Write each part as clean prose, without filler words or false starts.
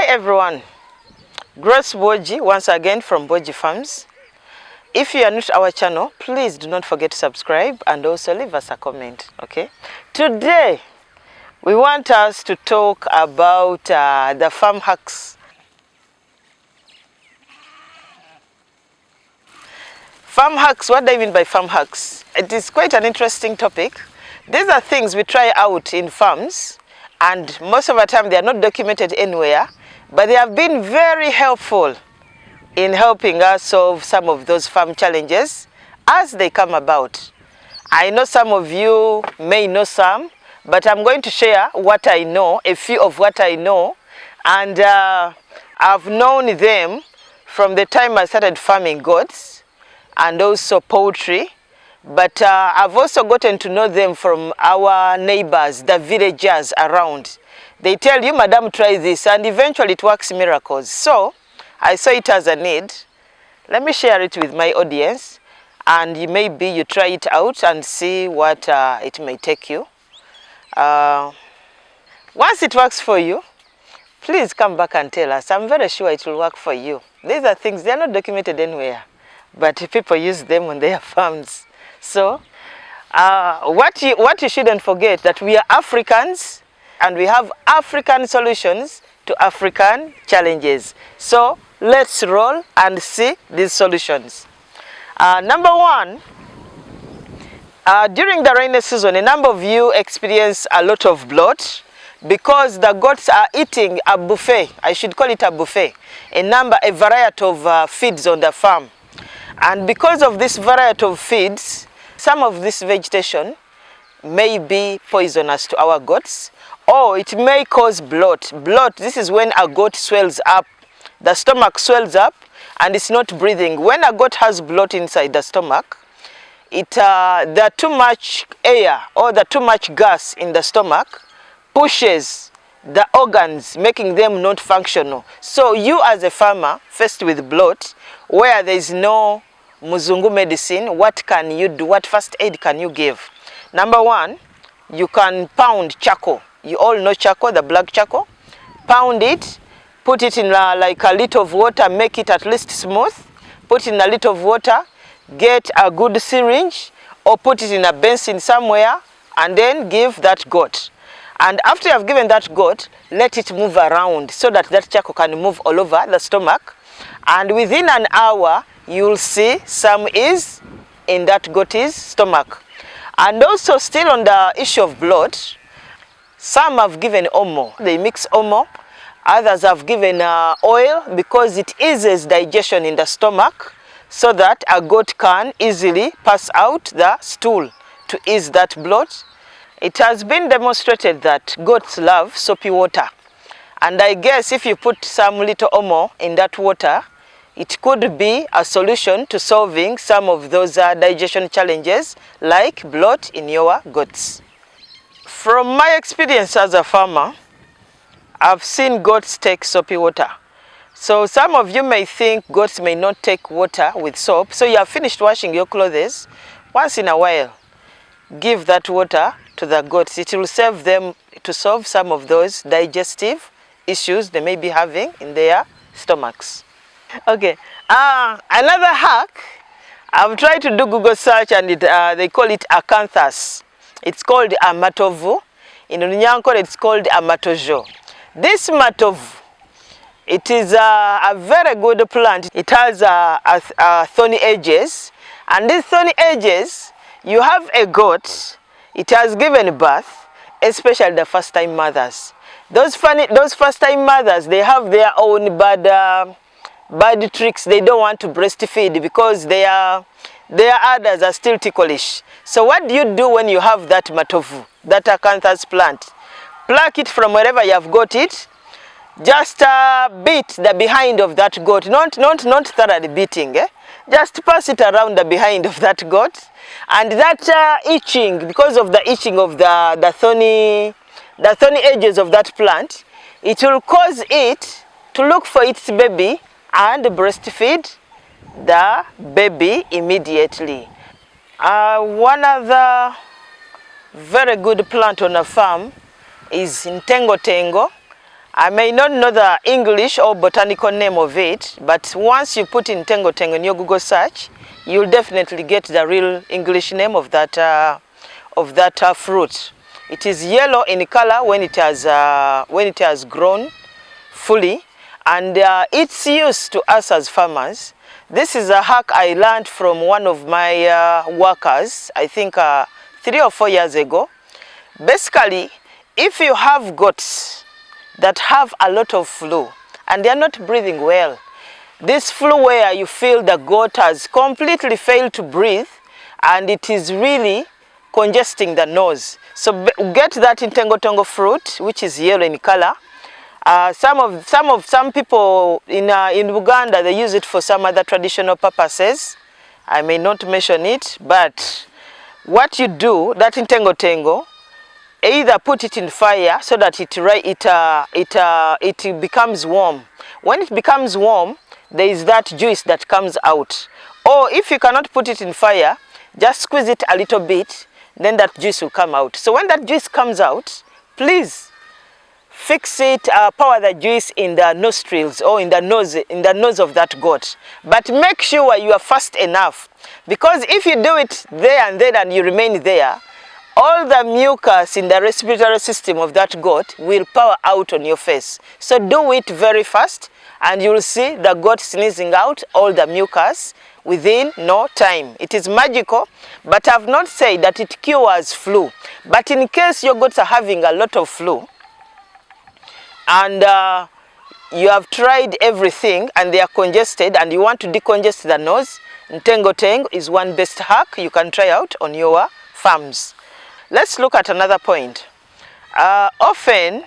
Hi everyone, Grace Boji once again from Boji Farms. If you are new to our channel, please do not forget to subscribe and also leave us a comment, okay? Today, we want us to talk about the farm hacks. Farm hacks, what do I mean by farm hacks? It is quite an interesting topic. These are things we try out in farms, and most of the time they are not documented anywhere, but they have been very helpful in helping us solve some of those farm challenges as they come about. I know some of you may know some, but I'm going to share what I know, a few of what I know, and I've known them from the time I started farming goats and also poultry, but I've also gotten to know them from our neighbors, the villagers around. They tell you, Madam, try this, and eventually it works miracles. So I saw it as a need. Let me share it with my audience, and maybe you try it out and see what it may take you. Once it works for you, please come back and tell us. I'm very sure it will work for you. These are things, they are not documented anywhere, but people use them on their farms. So what you shouldn't forget, that we are Africans, and we have African solutions to African challenges. So let's roll and see these solutions. Number one, during the rainy season, a number of you experience a lot of bloat because the goats are eating a buffet. I should call it a buffet. A variety of feeds on the farm. And because of this variety of feeds, some of this vegetation may be poisonous to our goats, or it may cause bloat. Bloat, this is when a goat swells up. The stomach swells up and it's not breathing. When a goat has bloat inside the stomach, the too much air or the too much gas in the stomach pushes the organs, making them not functional. So you as a farmer faced with bloat, where there is no Muzungu medicine, what can you do? What first aid can you give? Number one, you can pound charcoal. You all know charcoal, the black charcoal. Pound it, put it in like a liter of water, make it at least smooth. Put in a liter of water, get a good syringe, or put it in a basin somewhere, and then give that goat. And after you have given that goat, let it move around so that that charcoal can move all over the stomach. And within an hour, you'll see some is in that goat's stomach. And also still on the issue of bloat, some have given omo. They mix omo. Others have given oil because it eases digestion in the stomach so that a goat can easily pass out the stool to ease that bloat. It has been demonstrated that goats love soapy water. And I guess if you put some little omo in that water, it could be a solution to solving some of those digestion challenges like bloat in your goats. From my experience as a farmer, I've seen goats take soapy water. So some of you may think goats may not take water with soap. So you have finished washing your clothes. Once in a while, give that water to the goats. It will serve them to solve some of those digestive issues they may be having in their stomachs. Okay, another hack, I've tried to do Google search, and they call it acanthus. It's called a matovu. In Runyankore, it's called a matojo. This matovu, it is a very good plant. It has thorny edges, and these thorny edges, you have a goat, it has given birth, especially the first-time mothers. Those first-time mothers, they have their own bad tricks. They don't want to breastfeed because their udders are still ticklish. So what do you do when you have that matovu, that acanthus plant? Pluck it from wherever you have got it. Just beat the behind of that goat, not thoroughly beating. Just pass it around the behind of that goat, and that itching, because of the itching of the thorny edges of that plant, it will cause it to look for its baby and breastfeed the baby immediately. One other very good plant on a farm is ntengo tengo. I may not know the English or botanical name of it, but once you put in tengo tengo in your Google search, you'll definitely get the real English name of that fruit. It is yellow in color when it has grown fully, and it's used to us as farmers. This is a hack I learned from one of my workers, I think 3 or 4 years ago. Basically, if you have goats that have a lot of flu and they are not breathing well, this flu where you feel the goat has completely failed to breathe and it is really congesting the nose. So get that in tengo tengo fruit, which is yellow in color. Some people in Uganda, they use it for some other traditional purposes. I may not mention it, but what you do, that in tengo tengo, either put it in fire so that it becomes warm. When it becomes warm, there is that juice that comes out. Or if you cannot put it in fire, just squeeze it a little bit, then that juice will come out. So when that juice comes out, please fix it, power the juice in the nostrils or in the nose of that goat. But make sure you are fast enough, because if you do it there and then and you remain there, all the mucus in the respiratory system of that goat will power out on your face. So do it very fast and you will see the goat sneezing out all the mucus within no time. It is magical, but I've not said that it cures flu. But in case your goats are having a lot of flu and you have tried everything and they are congested and you want to decongest the nose, Ntengo Tengo is one best hack you can try out on your farms. Let's look at another point. Often,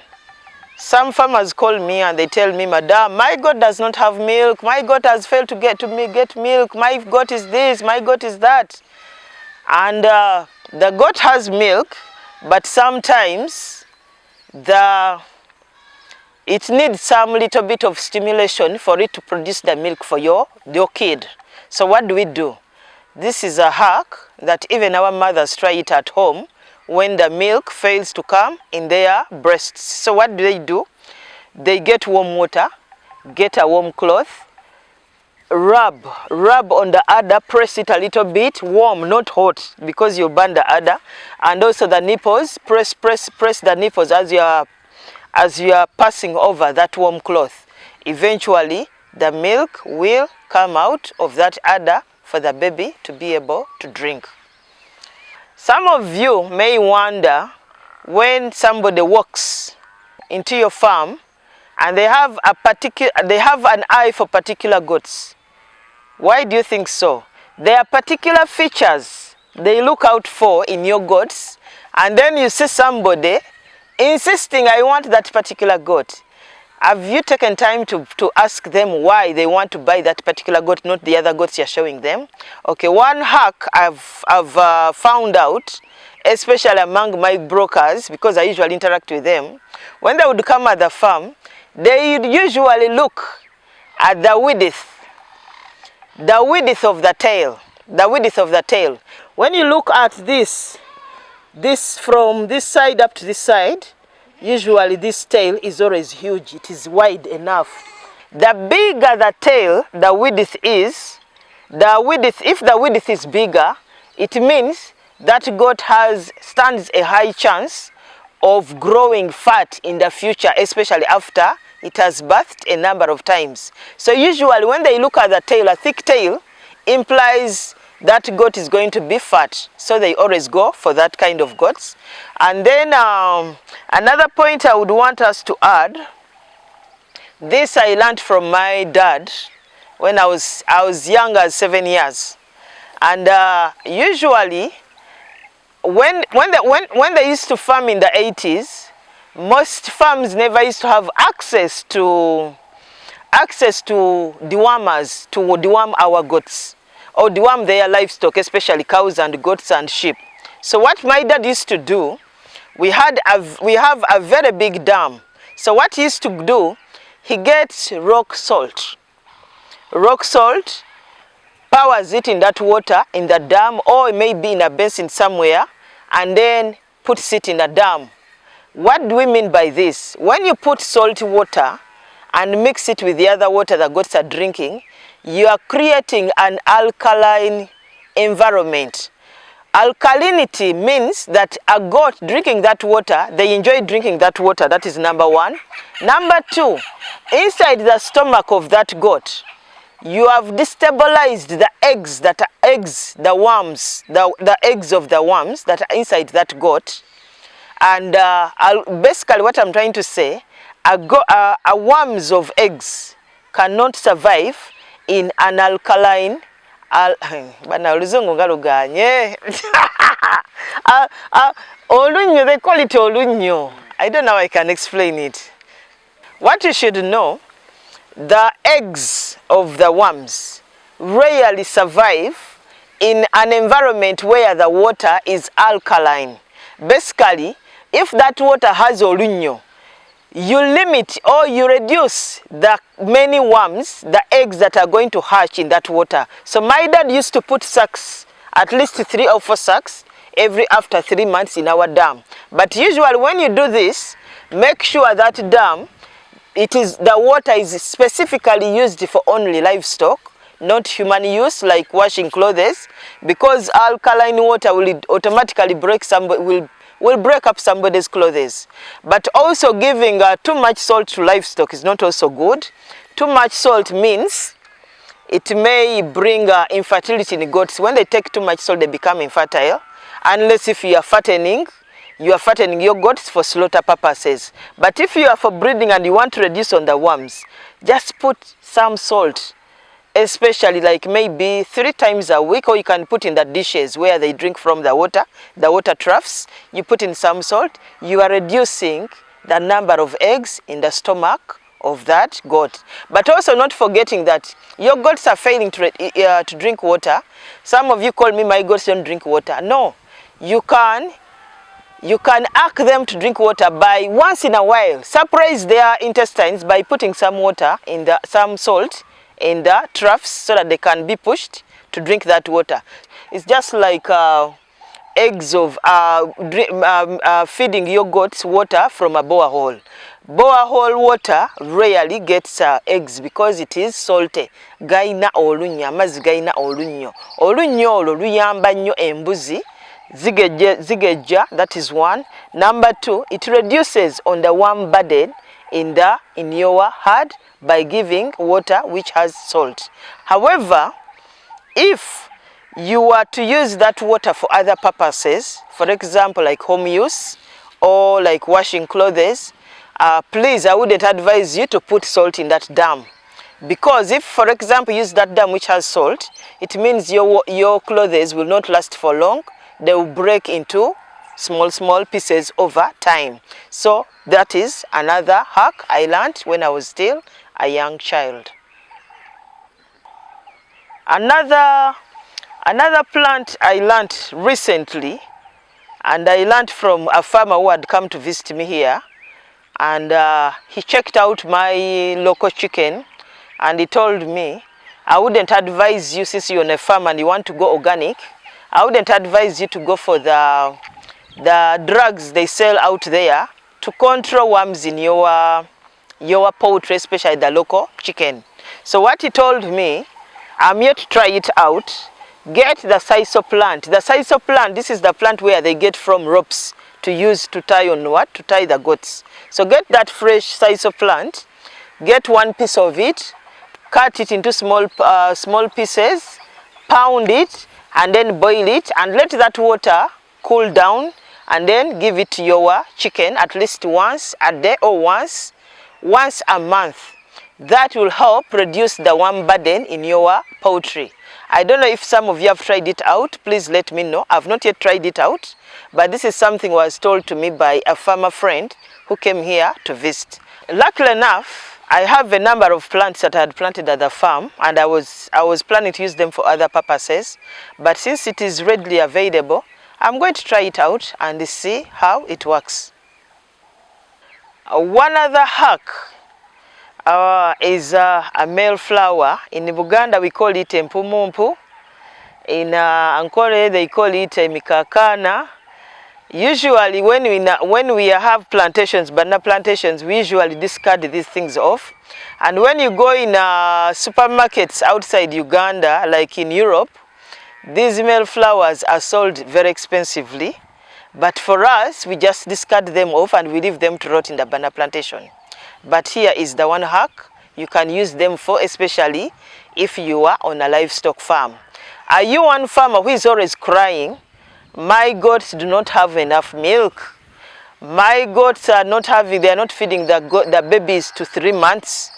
some farmers call me and they tell me, Madam, my goat does not have milk. My goat has failed to get milk. My goat is this, my goat is that. And the goat has milk, but sometimes it needs some little bit of stimulation for it to produce the milk for your kid. So what do? This is a hack that even our mothers try it at home when the milk fails to come in their breasts. So what do? They get warm water, get a warm cloth, rub on the udder, press it a little bit, warm, not hot, because you'll burn the udder, and also the nipples, press the nipples as you are passing over that warm cloth. Eventually, the milk will come out of that udder for the baby to be able to drink. Some of you may wonder, when somebody walks into your farm and they have an eye for particular goats. Why do you think so? There are particular features they look out for in your goats, and then you see somebody insisting, I want that particular goat. Have you taken time to ask them why they want to buy that particular goat, not the other goats you're showing them? Okay, one hack I've found out, especially among my brokers, because I usually interact with them, when they would come at the farm, they usually look at the width of the tail. The width of the tail. When you look at this from this side up to this side, usually this tail is always huge. It is wide enough. The bigger the tail, the width is. If the width is bigger, it means that goat stands a high chance of growing fat in the future, especially after it has birthed a number of times. So usually when they look at the tail, a thick tail implies that goat is going to be fat. So they always go for that kind of goats. And then another point I would want us to add, this I learned from my dad when I was young, as 7 years. And usually when they used to farm in the 80s, most farms never used to have access to dewormers to deworm our goats or deworm their livestock, especially cows and goats and sheep. So what my dad used to do, we have a very big dam. So what he used to do, he gets rock salt. Rock salt, powers it in that water in the dam, or it may be in a basin somewhere, and then puts it in the dam. What do we mean by this? When you put salt water and mix it with the other water the goats are drinking, you are creating an alkaline environment. Alkalinity means that a goat drinking that water, they enjoy drinking that water. That is number one. Number two, inside the stomach of that goat, you have destabilized the eggs that are eggs, the worms, the eggs of the worms that are inside that goat. And basically what I'm trying to say, a worms of eggs cannot survive in an alkaline olunyo, they call it olunyo. I don't know how I can explain it. What you should know, the eggs of the worms rarely survive in an environment where the water is alkaline. Basically, if that water has olunyo, you limit or you reduce the many worms, the eggs that are going to hatch in that water. So my dad used to put sacks, at least 3 or 4 sacks, after 3 months in our dam. But usually when you do this, make sure that dam, the water is specifically used for only livestock, not human use like washing clothes, because alkaline water will automatically will break up somebody's clothes. But also giving too much salt to livestock is not also good. Too much salt means it may bring infertility in goats. When they take too much salt, they become infertile. Unless if you are fattening your goats for slaughter purposes. But if you are for breeding and you want to reduce on the worms, just put some salt, especially like maybe 3 times a week, or you can put in the dishes where they drink from the water troughs. You put in some salt, you are reducing the number of eggs in the stomach of that goat. But also not forgetting that your goats are failing to drink water. Some of you call me, my goats don't drink water. No, you can ask them to drink water by once in a while. Surprise their intestines by putting some water in some salt in the troughs so that they can be pushed to drink that water. It's just like eggs of feeding your goats water from a borehole. Borehole water rarely gets eggs because it is salty. Gaina olunya, amazzi gaina olunyo. Olunyo olwo luyamba nnyo embuzi zigeja, that is one. Number two, it reduces on the worm burden in your herd by giving water which has salt. However, if you are to use that water for other purposes, for example like home use or like washing clothes, please, I wouldn't advise you to put salt in that dam. Because if, for example, use that dam which has salt, it means your clothes will not last for long. They will break into small pieces over time. So that is another hack I learned when I was still a young child. Another plant I learned recently, and I learned from a farmer who had come to visit me here, and he checked out my local chicken, and he told me, I wouldn't advise you, since you're on a farm and you want to go organic, I wouldn't advise you to go for the drugs they sell out there to control worms in your poultry, especially the local chicken. So what he told me, I'm yet to try it out. Get the sisal plant. The sisal plant, this is the plant where they get from ropes to use to tie on what? To tie the goats. So get that fresh sisal plant, get 1 piece of it, cut it into small pieces, pound it, and then boil it, and let that water cool down, and then give it to your chicken at least once a day or once a month. That will help reduce the worm burden in your poultry. I don't know if some of you have tried it out. Please let me know. I've not yet tried it out, but this is something was told to me by a farmer friend who came here to visit. Luckily enough, I have a number of plants that I had planted at the farm, and I was planning to use them for other purposes. But since it is readily available, I'm going to try it out and see how it works. One other hack is a male flower. In Buganda we call it empumumpu. In Ankole they call it mikakana. Usually when we have plantations, banana plantations, we usually discard these things off. And when you go in supermarkets outside Uganda, like in Europe, these male flowers are sold very expensively. But for us, we just discard them off and we leave them to rot in the banana plantation. But here is the one hack you can use them for, especially if you are on a livestock farm. Are you one farmer who is always crying, my goats do not have enough milk? My goats are not having, they are not feeding the babies to 3 months.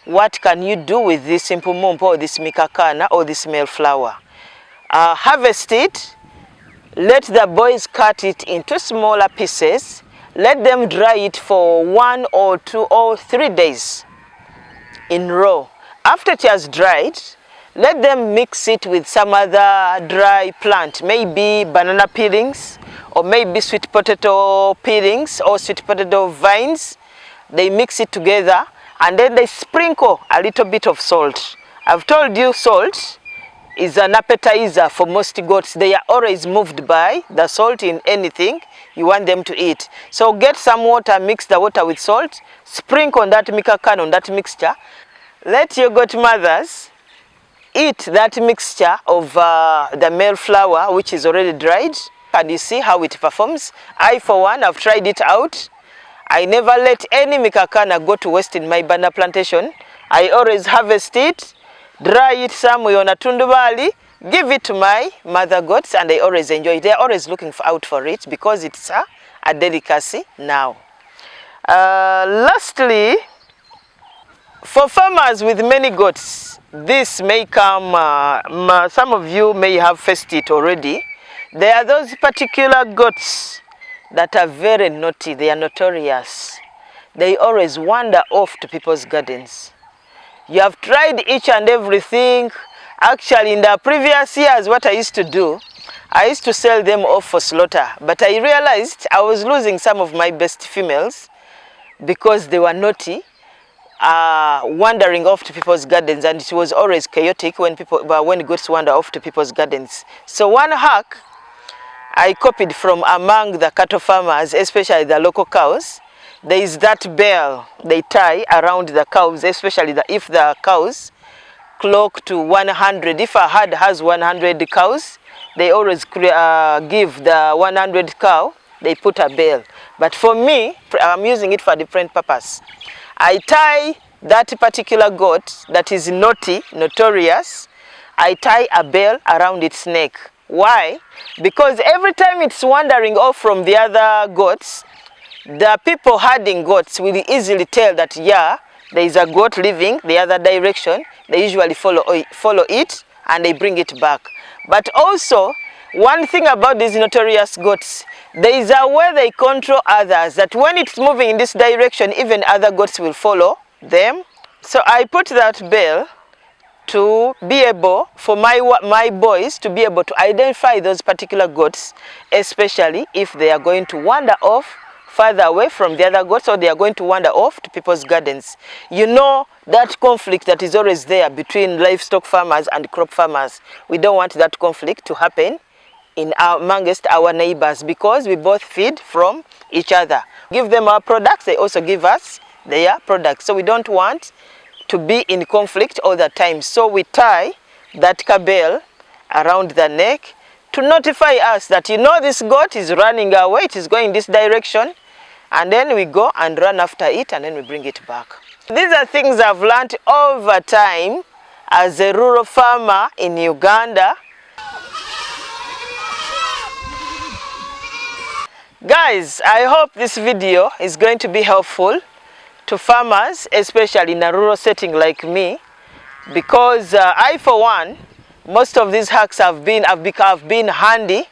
What can you do with this simple mumpo or this mikakana or this male flower? Harvest it, let the boys cut it into smaller pieces, let them dry it for 1 or 2 or 3 days in raw. After it has dried, let them mix it with some other dry plant, maybe banana peelings, or maybe sweet potato peelings or sweet potato vines. They mix it together and then they sprinkle a little bit of salt. I've told you salt is an appetizer for most goats. They are always moved by the salt in anything you want them to eat. So get some water, mix the water with salt, sprinkle on that mikakan, on that mixture. Let your goat mothers eat that mixture of the male flour, which is already dried, and you see how it performs. I, for one, have tried it out. I never let any mikakana go to waste in my banana plantation. I always harvest it, dry it somewhere on a tundubali, give it to my mother goats, and they always enjoy it. They're always looking out for it because it's a delicacy now. Lastly, for farmers with many goats, this may come, some of you may have faced it already. There are those particular goats that are very naughty. They are notorious. They always wander off to people's gardens. You have tried each and everything. Actually, in the previous years, what I used to do, I used to sell them off for slaughter. But I realized I was losing some of my best females because they were naughty, wandering off to people's gardens, and it was always chaotic when goats wander off to people's gardens. So one hack I copied from among the cattle farmers, especially the local cows. There is that bell they tie around the cows, especially if the cows clock to 100. If a herd has 100 cows, they always give the 100 cow, they put a bell. But for me, I'm using it for a different purpose. I tie that particular goat that is naughty, notorious, I tie a bell around its neck. Why? Because every time it's wandering off from the other goats, the people herding goats will easily tell that, yeah, there is a goat leaving the other direction. They usually follow it and they bring it back. But also, one thing about these notorious goats, there is a way they control others, that when it's moving in this direction, even other goats will follow them. So I put that bell to be able, for my boys to be able to identify those particular goats, especially if they are going to wander off further away from the other goats, or they are going to wander off to people's gardens. You know that conflict that is always there between livestock farmers and crop farmers. We don't want that conflict to happen amongst our neighbors, because we both feed from each other. Give them our products, they also give us their products. So we don't want to be in conflict all the time. So we tie that cabell around the neck to notify us that, you know, this goat is running away, it is going this direction, and then we go and run after it and then we bring it back. These are things I've learned over time as a rural farmer in Uganda. Guys, I hope this video is going to be helpful to farmers, especially in a rural setting like me, because I, for one, most of these hacks have been handy,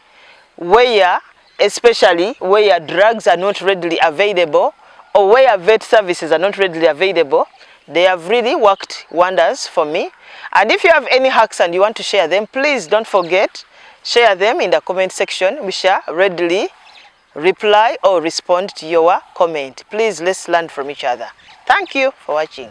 especially where drugs are not readily available or where vet services are not readily available. They have really worked wonders for me. And if you have any hacks and you want to share them, please don't forget, share them in the comment section. We shall readily reply or respond to your comment. Please, let's learn from each other. Thank you for watching.